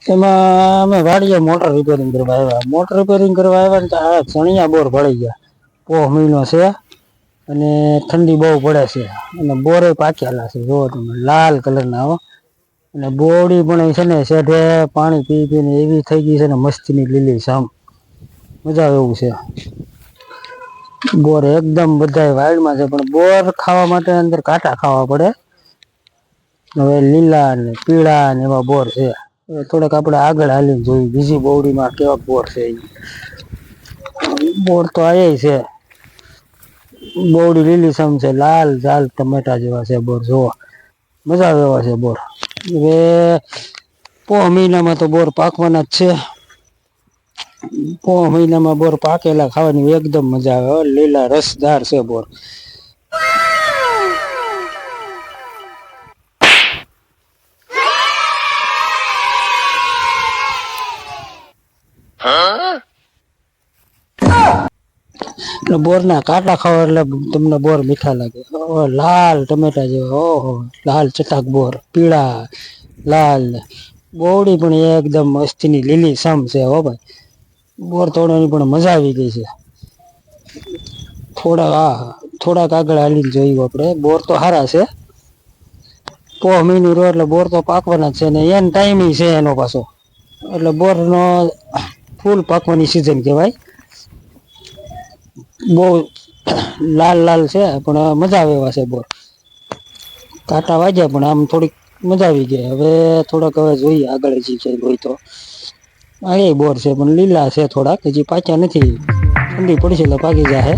એમાં અમે વાડીએ મોટર રિપેરિંગ કરવા આવ્યા. મોટર રિપેરિંગ કરવા આવ્યા ને તો આ ચણિયા બોર ભળી ગયા. પોહ મહિનો છે અને ઠંડી બહુ પડે છે અને બોરે પાકેલા છે. જો તમે લાલ કલર ના હો અને બોડી પણ છે ને સેઠે પાણી પી પીને એવી થઈ ગઈ છે ને મસ્તીની લીલી છમ. મજા આવે એવું છે. બોર એકદમ બધા વાઈડમાં છે પણ બોર ખાવા માટે અંદર કાંટા ખાવા પડે. હવે લીલા ને પીળા ને એવા બોર છે. થોડાક આપડે આગળ હાલીને જોયું બીજી બોવડીમાં કેવા બોર છે. બોર તો આ છે. બોવડી લીલી છમ છે. લાલ ટમેટા જેવા છે બોર જોવા. મજા આવે એવા છે બોર. હવે પોહ મહિનામાં તો બોર પાકવાના જ છે. પોહ મહિનામાં બોર પાકેલા ખાવાની એકદમ મજા આવે. લીલા રસદાર છે બોર. બોર ના કાંટા ખાવા એટલે તમને બોર મીઠા લાગે. લાલ ટમેટા જેવા ઓહો લાલ ચટાક બોર પીળા લાલ બોવડી પણ એકદમ મસ્તીની લીલી છમ છે હો ભાઈ. બોર તોડવાની પણ મજા આવી ગઈ છે. થોડાક આગળ હાલીને જોયું આપડે બોર તો હારા છે. પોહ મહિનું રહ્યો એટલે બોર તો પાકવાના જ છે ને એન ટાઈમ છે એનો પાછો. એટલે બોર નો ફૂલ પાકવાની સિઝન કેવાય. બહુ લાલ છે પણ મજા આવે એવા છે બોર. કાંટા વાગ્યા પણ આમ થોડીક મજા આવી ગઈ. હવે થોડાક હવે જોઈએ આગળ હોય તો. હા એ બોર છે પણ લીલા છે થોડાક હજી પાક્યા નથી. ઠંડી પડી છે એટલે પાકી જાહે.